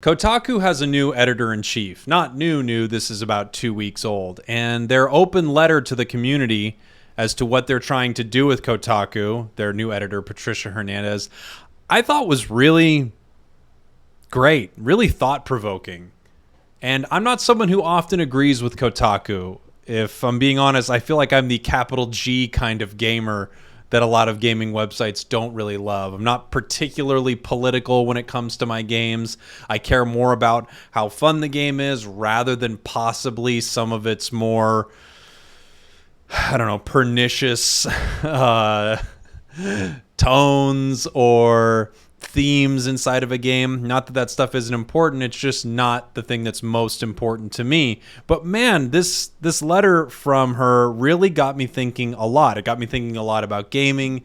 Kotaku has a new editor-in-chief. Not new, this is about 2 weeks old. And their open letter to the community as to what they're trying to do with Kotaku, their new editor, Patricia Hernandez, I thought was really great, really thought-provoking. And I'm not someone who often agrees with Kotaku. If I'm being honest, I feel like I'm the capital G kind of gamer that a lot of gaming websites don't really love. I'm not particularly political when it comes to my games. I care more about how fun the game is rather than possibly some of its more, pernicious tones or themes inside of a game. Not that that stuff isn't important. It's just not the thing that's most important to me. But man, this letter from her really got me thinking a lot. It got me thinking a lot about gaming,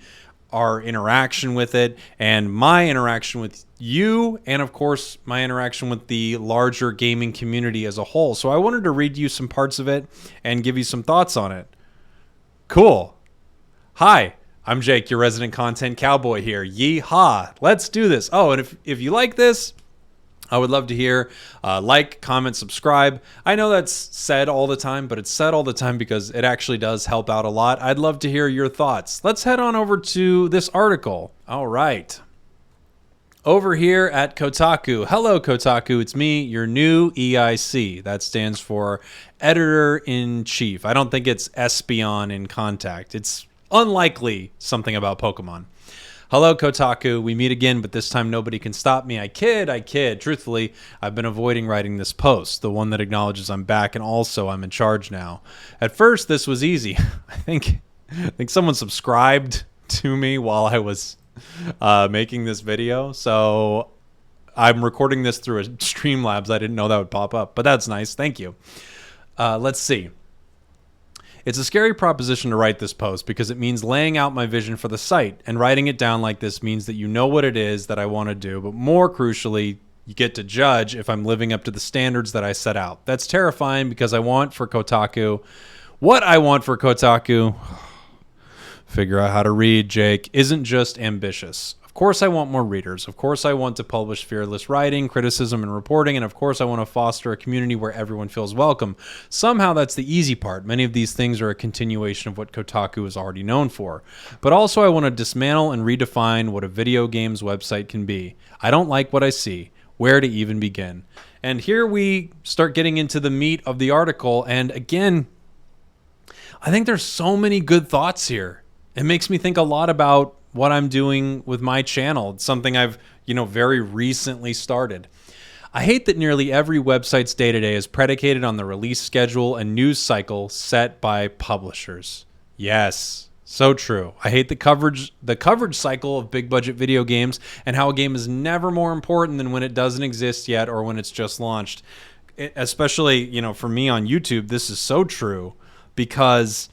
our interaction with it, and my interaction with you, and of course, my interaction with the larger gaming community as a whole. So I wanted to read you some parts of it and give you some thoughts on it. Cool. Hi. I'm Jake, your resident content cowboy here. Yeehaw. Let's do this. Oh, and if you like this, I would love to hear like, comment, subscribe. I know that's said all the time, but it's said all the time because it actually does help out a lot. I'd love to hear your thoughts. Let's head on over to this article. All right. Over here at Kotaku. Hello, Kotaku. It's me, your new EIC. That stands for Editor-in-Chief. I don't think it's Espion in contact. It's unlikely something about Pokemon. Hello, Kotaku. We meet again, but this time nobody can stop me. I kid. Truthfully, I've been avoiding writing this post, the one that acknowledges I'm back and also I'm in charge now. At first, this was easy. I think someone subscribed to me while I was making this video, so I'm recording this through a Streamlabs. I didn't know that would pop up, but that's nice. Thank you. Let's see. It's a scary proposition to write this post because it means laying out my vision for the site, and writing it down like this means that you know what it is that I want to do, but more crucially, you get to judge if I'm living up to the standards that I set out. That's terrifying because what I want for Kotaku, figure out how to read, Jake, isn't just ambitious. Of course I want more readers. Of course I want to publish fearless writing, criticism, and reporting. And of course I want to foster a community where everyone feels welcome. Somehow that's the easy part. Many of these things are a continuation of what Kotaku is already known for. But also I want to dismantle and redefine what a video games website can be. I don't like what I see. Where to even begin? And here we start getting into the meat of the article. And again, I think there's so many good thoughts here. It makes me think a lot about what I'm doing with my channel. It's something I've, very recently started. I hate that nearly every website's day-to-day is predicated on the release schedule and news cycle set by publishers. Yes, so true. I hate the coverage cycle of big budget video games and how a game is never more important than when it doesn't exist yet or when it's just launched. Especially, for me on YouTube, this is so true because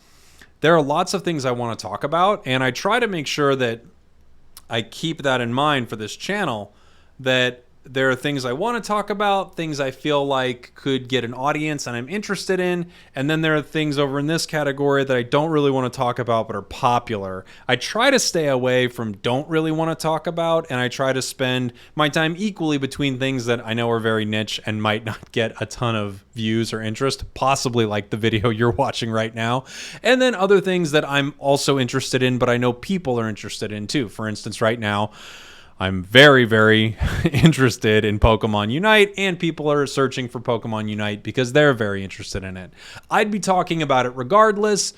there are lots of things I want to talk about, and I try to make sure that I keep that in mind for this channel, that there are things I want to talk about, things I feel like could get an audience and I'm interested in, and then there are things over in this category that I don't really want to talk about but are popular. I try to stay away from don't really want to talk about, and I try to spend my time equally between things that I know are very niche and might not get a ton of views or interest, possibly like the video you're watching right now, and then other things that I'm also interested in but I know people are interested in too. For instance, right now, I'm very, very interested in Pokemon Unite, and people are searching for Pokemon Unite because they're very interested in it. I'd be talking about it regardless,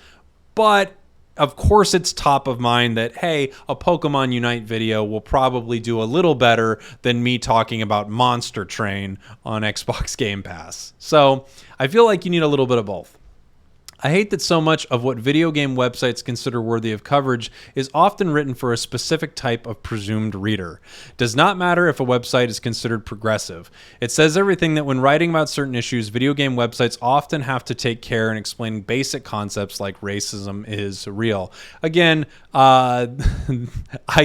but of course it's top of mind that, hey, a Pokemon Unite video will probably do a little better than me talking about Monster Train on Xbox Game Pass. So I feel like you need a little bit of both. I hate that so much of what video game websites consider worthy of coverage is often written for a specific type of presumed reader. Does not matter if a website is considered progressive. It says everything that when writing about certain issues, video game websites often have to take care in explaining basic concepts like racism is real. Again, I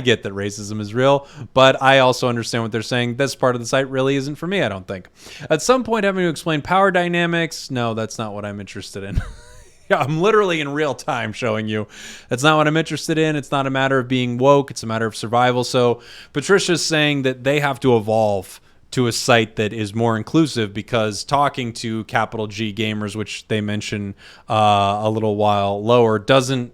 get that racism is real, but I also understand what they're saying. This part of the site really isn't for me, I don't think. At some point, having to explain power dynamics, no, that's not what I'm interested in. Yeah, I'm literally in real time showing you. That's not what I'm interested in. It's not a matter of being woke. It's a matter of survival. So Patricia's saying that they have to evolve to a site that is more inclusive, because talking to capital G gamers, which they mention a little while lower, doesn't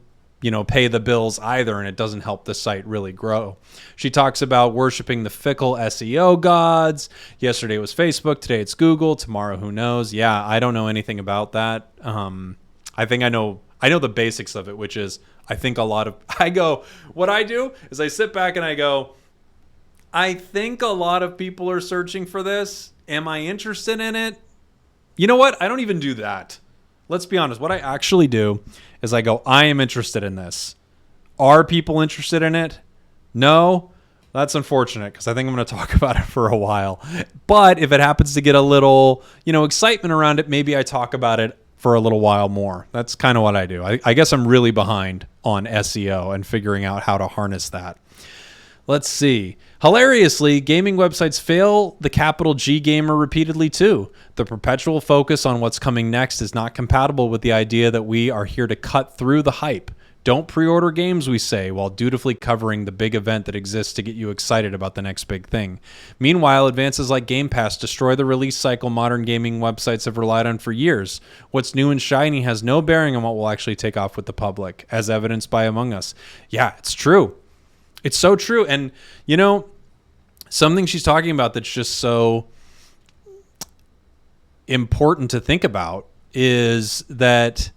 pay the bills either, and it doesn't help the site really grow. She talks about worshiping the fickle SEO gods. Yesterday it was Facebook, today it's Google, tomorrow who knows. Yeah, I don't know anything about that. I think I know the basics of it, which is what I do is I sit back and I go, I think a lot of people are searching for this. Am I interested in it? You know what? I don't even do that. Let's be honest. What I actually do is I go, I am interested in this. Are people interested in it? No. That's unfortunate, because I think I'm going to talk about it for a while. But if it happens to get a little, excitement around it, maybe I talk about it for a little while more. That's kind of what I do. I guess I'm really behind on SEO and figuring out how to harness that. Let's see. Hilariously, gaming websites fail the capital G gamer repeatedly too. The perpetual focus on what's coming next is not compatible with the idea that we are here to cut through the hype. Don't pre-order games, we say, while dutifully covering the big event that exists to get you excited about the next big thing. Meanwhile, advances like Game Pass destroy the release cycle modern gaming websites have relied on for years. What's new and shiny has no bearing on what will actually take off with the public, as evidenced by Among Us. Yeah, it's true. It's so true. And, something she's talking about that's just so important to think about is that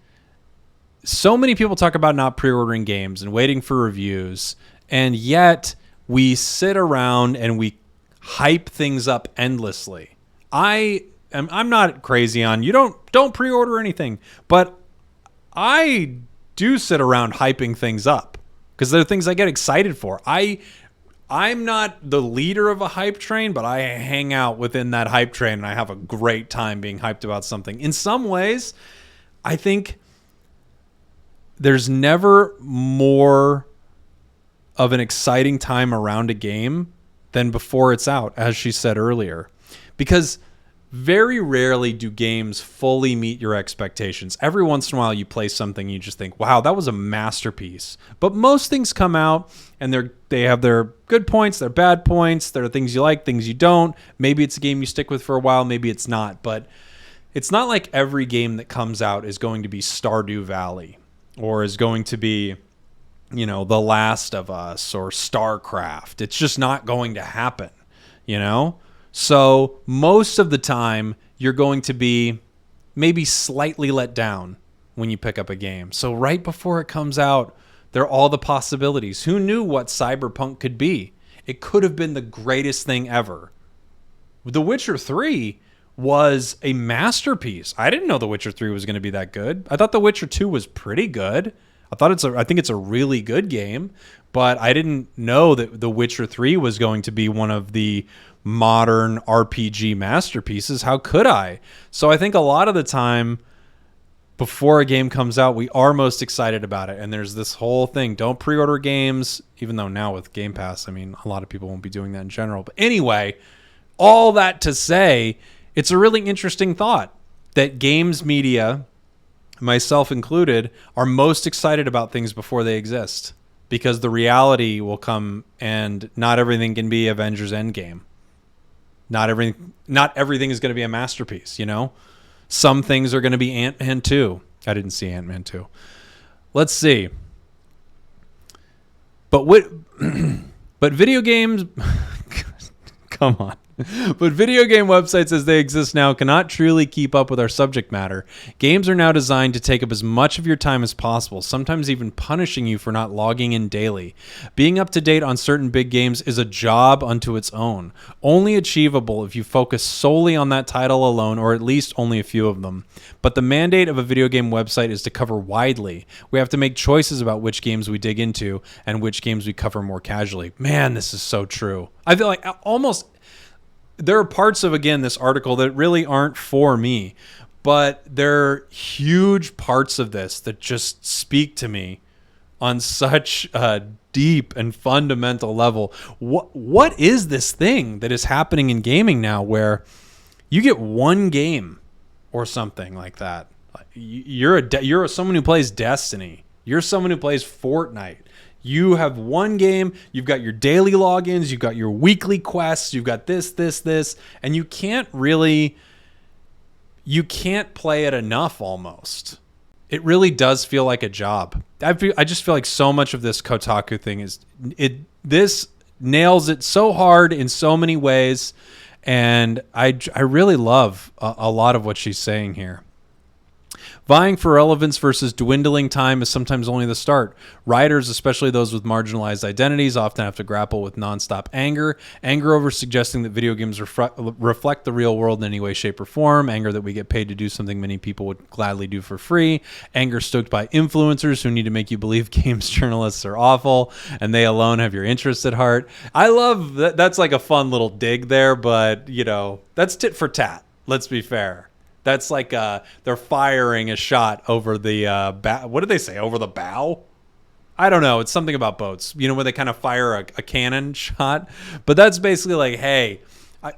so many people talk about not pre-ordering games and waiting for reviews, and yet we sit around and we hype things up endlessly. I'm not crazy on you don't pre-order anything, but I do sit around hyping things up because there are things I get excited for. I'm not the leader of a hype train, but I hang out within that hype train and I have a great time being hyped about something. In some ways, I think there's never more of an exciting time around a game than before it's out, as she said earlier. Because very rarely do games fully meet your expectations. Every once in a while you play something you just think, wow, that was a masterpiece. But most things come out and they have their good points, their bad points, there are things you like, things you don't. Maybe it's a game you stick with for a while, maybe it's not. But it's not like every game that comes out is going to be Stardew Valley or is going to be, The Last of Us or StarCraft. It's just not going to happen, So most of the time, you're going to be maybe slightly let down when you pick up a game. So right before it comes out, there are all the possibilities. Who knew what Cyberpunk could be? It could have been the greatest thing ever. The Witcher 3 was a masterpiece. I didn't know The Witcher 3 was going to be that good. I thought The Witcher 2 was pretty good. I think it's a really good game, but I didn't know that The Witcher 3 was going to be one of the modern RPG masterpieces. How could I? So I think a lot of the time before a game comes out, we are most excited about it. And there's this whole thing, don't pre-order games, even though now with Game Pass, a lot of people won't be doing that in general. But anyway, all that to say, it's a really interesting thought that games media, myself included, are most excited about things before they exist, because the reality will come and not everything can be Avengers Endgame. Not everything is going to be a masterpiece, Some things are going to be Ant-Man 2. I didn't see Ant-Man 2. Let's see. But video games come on. But video game websites as they exist now cannot truly keep up with our subject matter. Games are now designed to take up as much of your time as possible, sometimes even punishing you for not logging in daily. Being up to date on certain big games is a job unto its own, only achievable if you focus solely on that title alone, or at least only a few of them. But the mandate of a video game website is to cover widely. We have to make choices about which games we dig into and which games we cover more casually. Man, this is so true. I feel like there are parts of, again, this article that really aren't for me, but there are huge parts of this that just speak to me on such a deep and fundamental level. What is this thing that is happening in gaming now where you get one game or something like that? You're someone who plays Destiny. You're someone who plays Fortnite. You have one game, you've got your daily logins, you've got your weekly quests, you've got this, and you can't play it enough almost. It really does feel like a job. I just feel like so much of this Kotaku thing this nails it so hard in so many ways, and I really love a lot of what she's saying here. Vying for relevance versus dwindling time is sometimes only the start. Writers, especially those with marginalized identities, often have to grapple with nonstop anger. Anger over suggesting that video games reflect the real world in any way, shape, or form. Anger that we get paid to do something many people would gladly do for free. Anger stoked by influencers who need to make you believe games journalists are awful and they alone have your interests at heart. I love that. That's like a fun little dig there, but, that's tit for tat. Let's be fair. That's like they're firing a shot over the what did they say? Over the bow? I don't know. It's something about boats. Where they kind of fire a cannon shot. But that's basically like, hey,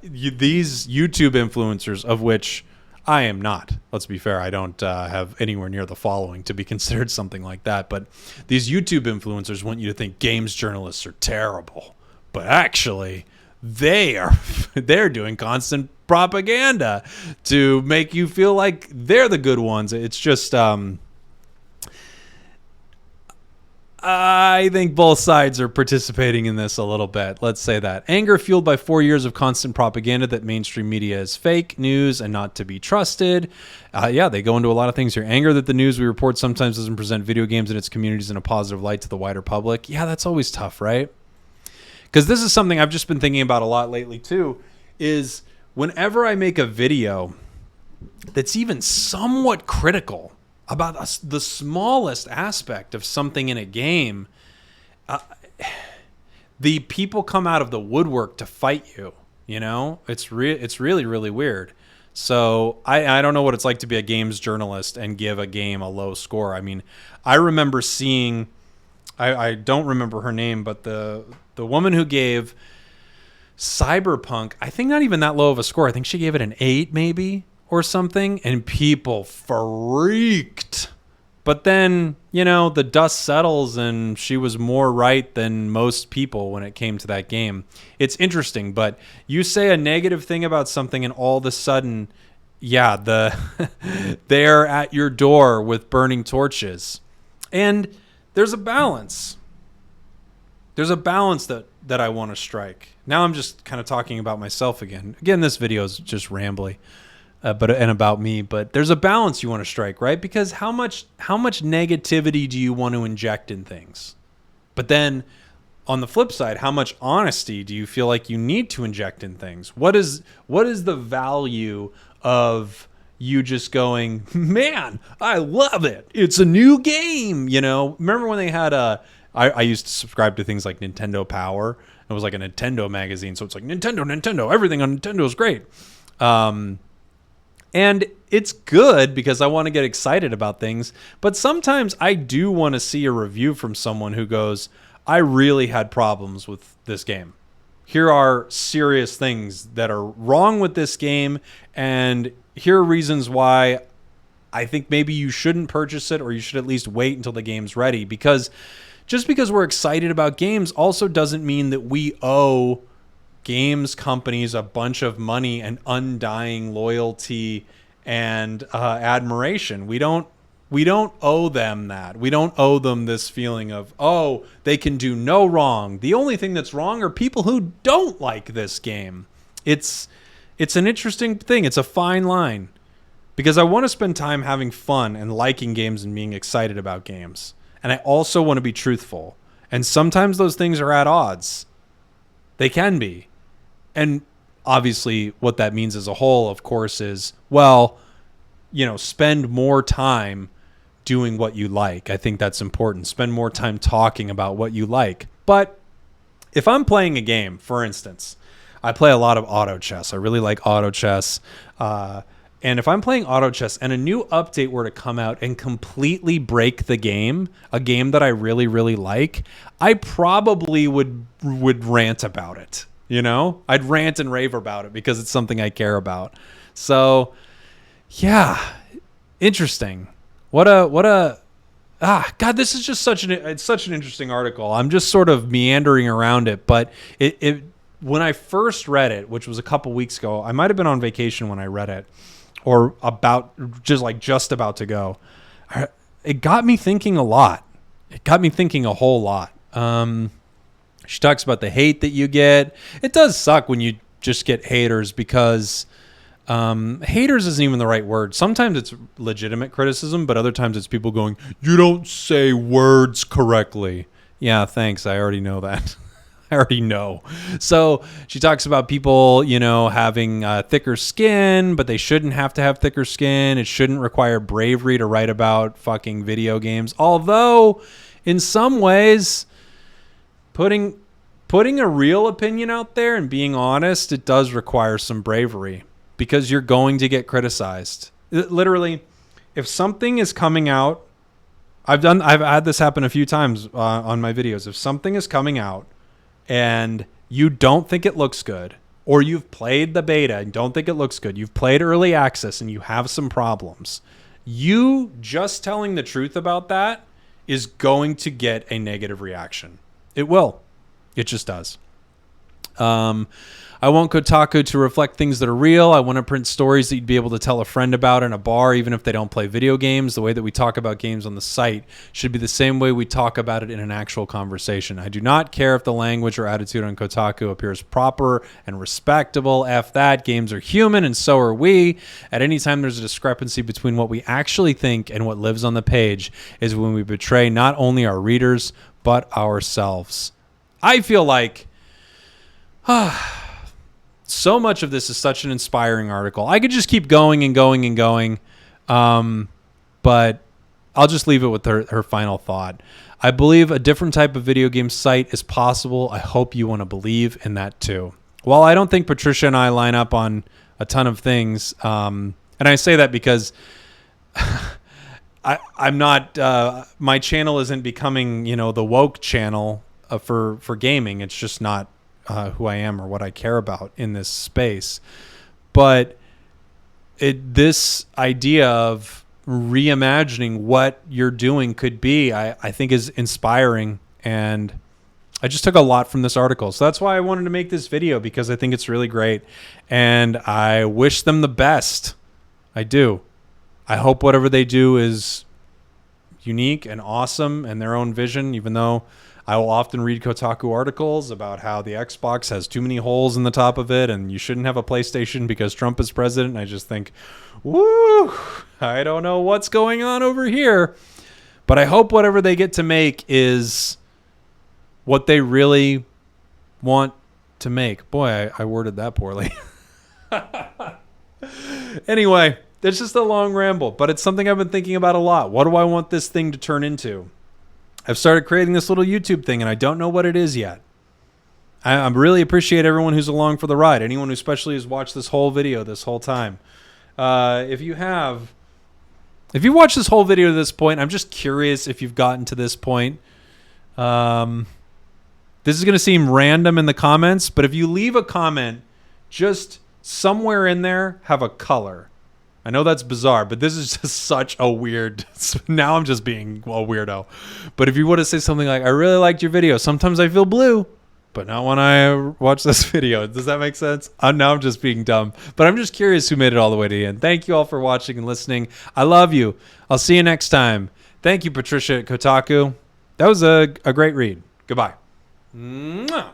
these YouTube influencers, of which I am not. Let's be fair. I don't have anywhere near the following to be considered something like that. But these YouTube influencers want you to think games journalists are terrible. But actually, they're doing constant propaganda to make you feel like they're the good ones. It's just I think both sides are participating in this a little bit. Let's say that. Anger fueled by 4 years of constant propaganda that mainstream media is fake news and not to be trusted. They go into a lot of things here. Anger that the news we report sometimes doesn't present video games and its communities in a positive light to the wider public. Yeah, that's always tough, right? Because this is something I've just been thinking about a lot lately too, is whenever I make a video that's even somewhat critical about the smallest aspect of something in a game, the people come out of the woodwork to fight you. It's really, really weird. So I don't know what it's like to be a games journalist and give a game a low score. I mean, I remember seeing, I don't remember her name, but the woman who gave Cyberpunk, I think not even that low of a score. I think she gave it an 8 maybe or something, and people freaked. But then, the dust settles and she was more right than most people when it came to that game. It's interesting, but you say a negative thing about something and all of a sudden, they're at your door with burning torches. And there's a balance. There's a balance that I want to strike. Now I'm just kind of talking about myself again. Again, this video is just rambly, and about me. But there's a balance you want to strike, right? Because how much negativity do you want to inject in things? But then, on the flip side, how much honesty do you feel like you need to inject in things? What is the value of you just going, man, I love it. It's a new game. Remember when they had I used to subscribe to things like Nintendo Power. It was like a Nintendo magazine. So it's like Nintendo, everything on Nintendo is great. And it's good because I want to get excited about things. But sometimes I do want to see a review from someone who goes, I really had problems with this game. Here are serious things that are wrong with this game. And here are reasons why I think maybe you shouldn't purchase it, or you should at least wait until the game's ready. Because just because we're excited about games also doesn't mean that we owe games companies a bunch of money and undying loyalty and admiration. We don't owe them that. We don't owe them this feeling of, oh, they can do no wrong. The only thing that's wrong are people who don't like this game. It's an interesting thing. It's a fine line, because I want to spend time having fun and liking games and being excited about games. And I also want to be truthful. And sometimes those things are at odds. They can be. And obviously what that means as a whole, of course, is, spend more time doing what you like. I think that's important. Spend more time talking about what you like. But if I'm playing a game, for instance, I play a lot of auto chess. I really like auto chess. And if I'm playing auto chess and a new update were to come out and completely break the game, a game that I really, really like, I probably would rant about it. I'd rant and rave about it because it's something I care about. So, yeah, interesting. What a God, this is just it's such an interesting article. I'm just sort of meandering around it, but it when I first read it, which was a couple weeks ago, I might have been on vacation when I read it, or just about to go. It got me thinking a lot. It got me thinking a whole lot. She talks about the hate that you get. It does suck when you just get haters because haters isn't even the right word. Sometimes it's legitimate criticism, but other times it's people going, "You don't say words correctly." Yeah, thanks. I already know that. I already know. So she talks about people, having thicker skin, but they shouldn't have to have thicker skin. It shouldn't require bravery to write about fucking video games. Although, in some ways, putting a real opinion out there and being honest, it does require some bravery because you're going to get criticized. Literally, if something is coming out, I've had this happen a few times on my videos. If something is coming out and you don't think it looks good, or you've played the beta and don't think it looks good, you've played early access and you have some problems, you just telling the truth about that is going to get a negative reaction. It will. It just does. I want Kotaku to reflect things that are real. I want to print stories that you'd be able to tell a friend about in a bar, even if they don't play video games. The way that we talk about games on the site should be the same way we talk about it in an actual conversation. I do not care if the language or attitude on Kotaku appears proper and respectable. F that. Games are human, and so are we. At any time there's a discrepancy between what we actually think and what lives on the page is when we betray not only our readers, but ourselves. I feel like so much of this is such an inspiring article. I could just keep going and going and going, but I'll just leave it with her final thought. I believe a different type of video game site is possible. I hope you want to believe in that too. While I don't think Patricia and I line up on a ton of things, and I say that because I'm not. My channel isn't becoming, the woke channel for gaming. It's just not who I am or what I care about in this space. But this idea of reimagining what you're doing could be, I think is inspiring. And I just took a lot from this article. So that's why I wanted to make this video, because I think it's really great. And I wish them the best. I do. I hope whatever they do is unique and awesome and their own vision, even though I will often read Kotaku articles about how the Xbox has too many holes in the top of it and you shouldn't have a PlayStation because Trump is president. And I just think, woo, I don't know what's going on over here. But I hope whatever they get to make is what they really want to make. Boy, I worded that poorly. Anyway, it's just a long ramble, but it's something I've been thinking about a lot. What do I want this thing to turn into? I've started creating this little YouTube thing, and I don't know what it is yet. I really appreciate everyone who's along for the ride. Anyone who especially has watched this whole video this whole time. If you watched this whole video to this point, I'm just curious if you've gotten to this point. This is going to seem random in the comments, but if you leave a comment, just somewhere in there have a color. I know that's bizarre, but this is just such a weird... Now I'm just being a weirdo. But if you want to say something like, I really liked your video. Sometimes I feel blue, but not when I watch this video. Does that make sense? Now I'm just being dumb. But I'm just curious who made it all the way to the end. Thank you all for watching and listening. I love you. I'll see you next time. Thank you, Patricia at Kotaku. That was a great read. Goodbye. Mwah.